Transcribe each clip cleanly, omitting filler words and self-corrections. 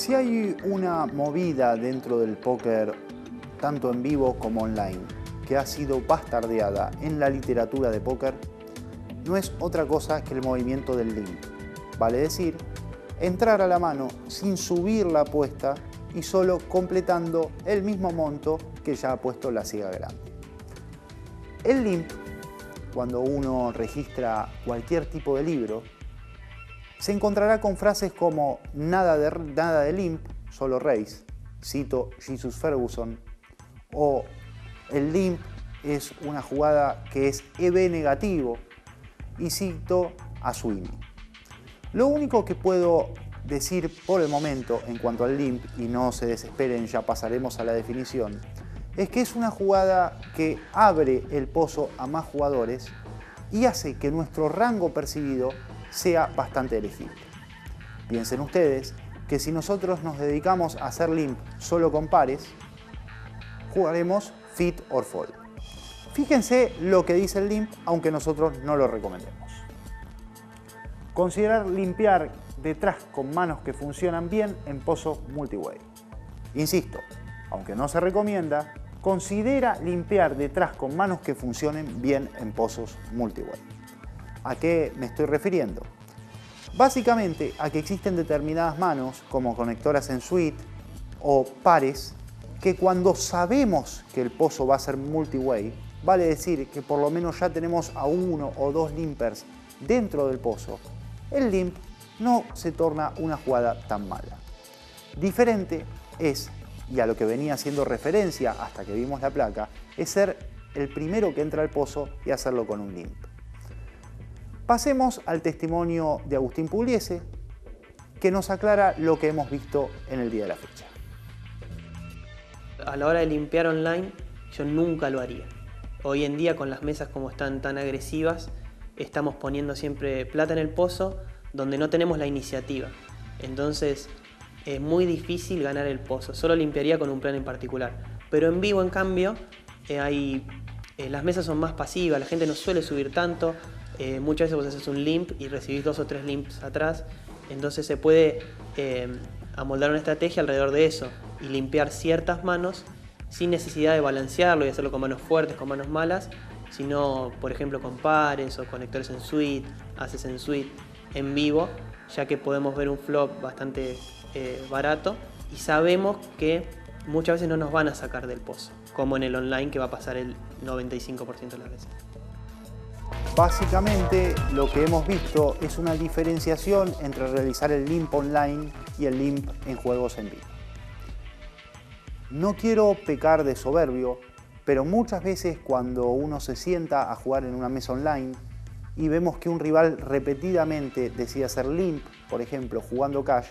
Si hay una movida dentro del póker, tanto en vivo como online, que ha sido bastardeada en la literatura de póker, no es otra cosa que el movimiento del limp. Vale decir, entrar a la mano sin subir la apuesta y solo completando el mismo monto que ya ha puesto la ciega grande. El limp, cuando uno registra cualquier tipo de libro, se encontrará con frases como nada de limp, solo raise, cito Jesus Ferguson, o el limp es una jugada que es EV negativo, y cito a Sweeney. Lo único que puedo decir por el momento en cuanto al limp, y no se desesperen, ya pasaremos a la definición, es que es una jugada que abre el pozo a más jugadores y hace que nuestro rango percibido sea bastante elegible. Piensen ustedes que si nosotros nos dedicamos a hacer limp solo con pares, jugaremos fit or fold. Fíjense lo que dice el limp, aunque nosotros no lo recomendemos. Considerar limpiar detrás con manos que funcionan bien en pozo multiway. Insisto, aunque no se recomienda, considera limpiar detrás con manos que funcionen bien en pozos multiway. ¿A qué me estoy refiriendo? Básicamente a que existen determinadas manos, como conectoras en suite o pares, que cuando sabemos que el pozo va a ser multiway, vale decir que por lo menos ya tenemos a uno o dos limpers dentro del pozo, el limp no se torna una jugada tan mala. Diferente es, y a lo que venía haciendo referencia hasta que vimos la placa, es ser el primero que entra al pozo y hacerlo con un limp. Pasemos al testimonio de Agustín Pugliese, que nos aclara lo que hemos visto en el día de la fecha. A la hora de limpiar online, yo nunca lo haría. Hoy en día, con las mesas como están tan agresivas, estamos poniendo siempre plata en el pozo donde no tenemos la iniciativa. Entonces, es muy difícil ganar el pozo. Solo limpiaría con un plan en particular. Pero en vivo, en cambio, las mesas son más pasivas, la gente no suele subir tanto. Muchas veces vos haces un limp y recibís 2 o 3 limps atrás. Entonces se puede amoldar una estrategia alrededor de eso y limpiar ciertas manos sin necesidad de balancearlo y hacerlo con manos fuertes, con manos malas, sino, por ejemplo, con pares o conectores en suite, haces en suite en vivo, ya que podemos ver un flop bastante barato y sabemos que muchas veces no nos van a sacar del pozo, como en el online, que va a pasar el 95% de las veces. Básicamente lo que hemos visto es una diferenciación entre realizar el limp online y el limp en juegos en vivo. No quiero pecar de soberbio, pero muchas veces cuando uno se sienta a jugar en una mesa online y vemos que un rival repetidamente decide hacer limp, por ejemplo jugando cash,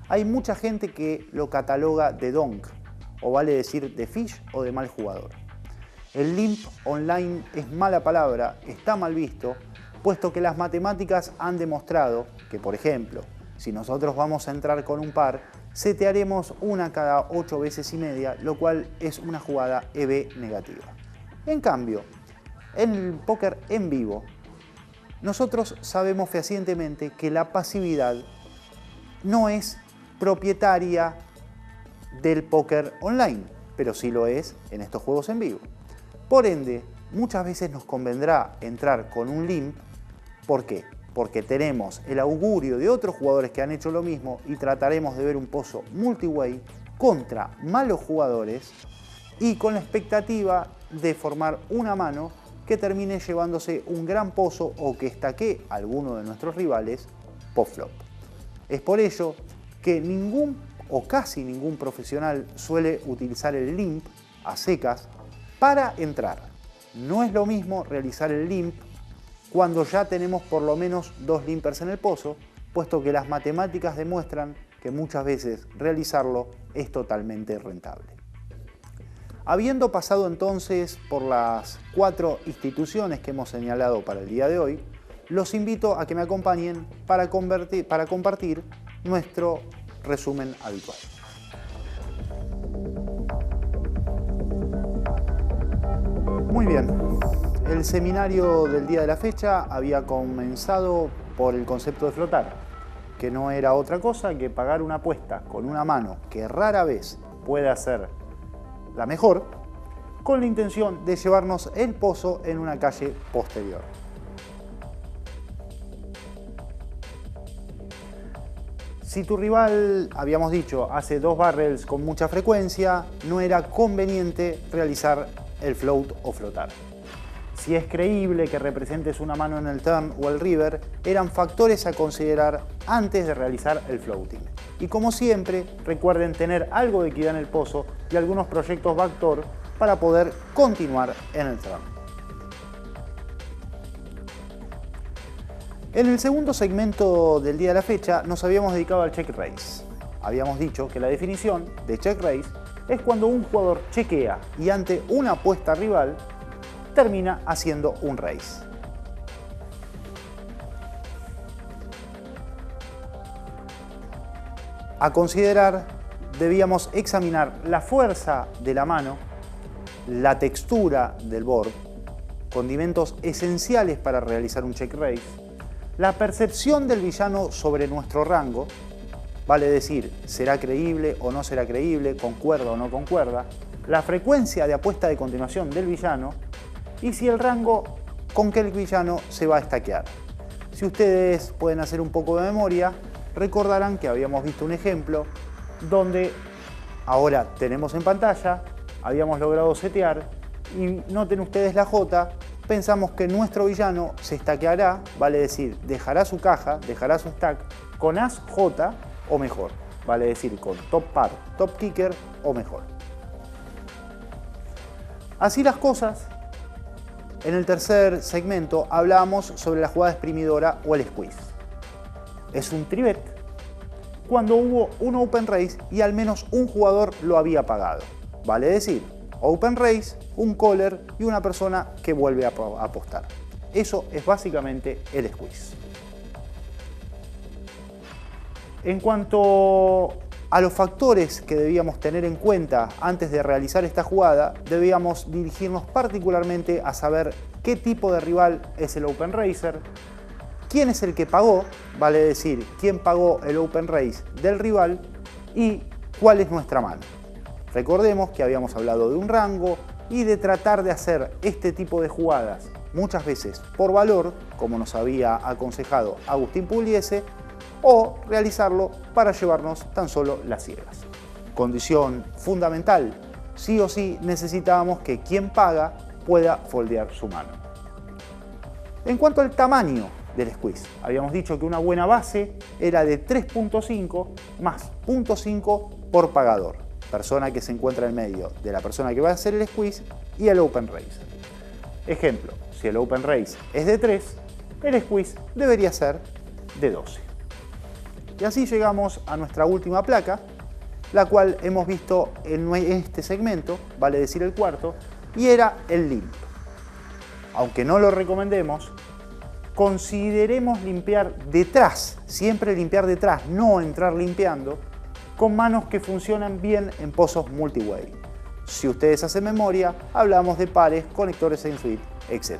hay mucha gente que lo cataloga de donk, o vale decir de fish o de mal jugador. El limp online es mala palabra, está mal visto, puesto que las matemáticas han demostrado que, por ejemplo, si nosotros vamos a entrar con un par, setearemos una cada 8 veces y media, lo cual es una jugada EV negativa. En cambio, en el póker en vivo, nosotros sabemos fehacientemente que la pasividad no es propietaria del póker online, pero sí lo es en estos juegos en vivo. Por ende, muchas veces nos convendrá entrar con un limp. ¿Por qué? Porque tenemos el augurio de otros jugadores que han hecho lo mismo y trataremos de ver un pozo multiway contra malos jugadores y con la expectativa de formar una mano que termine llevándose un gran pozo o que estaquee a alguno de nuestros rivales post-flop. Es por ello que ningún o casi ningún profesional suele utilizar el limp a secas para entrar. No es lo mismo realizar el limp cuando ya tenemos por lo menos 2 limpers en el pozo, puesto que las matemáticas demuestran que muchas veces realizarlo es totalmente rentable. Habiendo pasado entonces por las 4 instituciones que hemos señalado para el día de hoy, los invito a que me acompañen para compartir nuestro resumen habitual. Muy bien, el seminario del día de la fecha había comenzado por el concepto de flotar. que no era otra cosa que pagar una apuesta con una mano que rara vez puede ser la mejor, con la intención de llevarnos el pozo en una calle posterior. Si tu rival, habíamos dicho, hace 2 barrels con mucha frecuencia, no era conveniente realizar el float o flotar. Si es creíble que representes una mano en el turn o el river, eran factores a considerar antes de realizar el floating. Y como siempre, recuerden tener algo de equidad en el pozo y algunos proyectos backdoor para poder continuar en el turn. En el segundo segmento del día de la fecha nos habíamos dedicado al check raise. Habíamos dicho que la definición de check raise es cuando un jugador chequea y ante una apuesta rival termina haciendo un raise. A considerar, debíamos examinar la fuerza de la mano, la textura del board, condimentos esenciales para realizar un check raise, la percepción del villano sobre nuestro rango, vale decir, será creíble o no será creíble, concuerda o no concuerda, la frecuencia de apuesta de continuación del villano y si el rango con que el villano se va a stackear. Si ustedes pueden hacer un poco de memoria, recordarán que habíamos visto un ejemplo donde ahora tenemos en pantalla, habíamos logrado setear y noten ustedes la J, pensamos que nuestro villano se stackeará, vale decir, dejará su caja, dejará su stack con as J o mejor, vale decir con top par, top kicker o mejor. Así las cosas, en el tercer segmento hablábamos sobre la jugada exprimidora o el squeeze. Es un tribet cuando hubo un open raise y al menos un jugador lo había pagado. Vale decir, open raise, un caller y una persona que vuelve a apostar. Eso es básicamente el squeeze. En cuanto a los factores que debíamos tener en cuenta antes de realizar esta jugada, debíamos dirigirnos particularmente a saber qué tipo de rival es el open raiser, quién es el que pagó, vale decir, quién pagó el open raise del rival y cuál es nuestra mano. Recordemos que habíamos hablado de un rango y de tratar de hacer este tipo de jugadas muchas veces por valor, como nos había aconsejado Agustín Pugliese, o realizarlo para llevarnos tan solo las ciegas. Condición fundamental, sí o sí necesitábamos que quien paga pueda foldear su mano. En cuanto al tamaño del squeeze, habíamos dicho que una buena base era de 3.5 más 0.5 por pagador, persona que se encuentra en medio de la persona que va a hacer el squeeze y el open raise. Ejemplo, si el open raise es de 3, el squeeze debería ser de 12. Y así llegamos a nuestra última placa, la cual hemos visto en este segmento, vale decir el cuarto, y era el limp. Aunque no lo recomendemos, consideremos limpiar detrás, siempre limpiar detrás, no entrar limpiando, con manos que funcionan bien en pozos multiway. Si ustedes hacen memoria, hablamos de pares, conectores en suite, etc.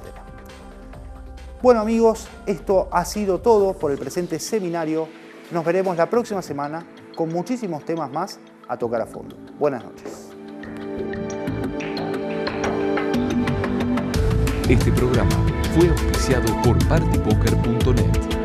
Bueno amigos, esto ha sido todo por el presente seminario. Nos veremos la próxima semana con muchísimos temas más a tocar a fondo. Buenas noches. Este programa fue auspiciado por partypoker.net.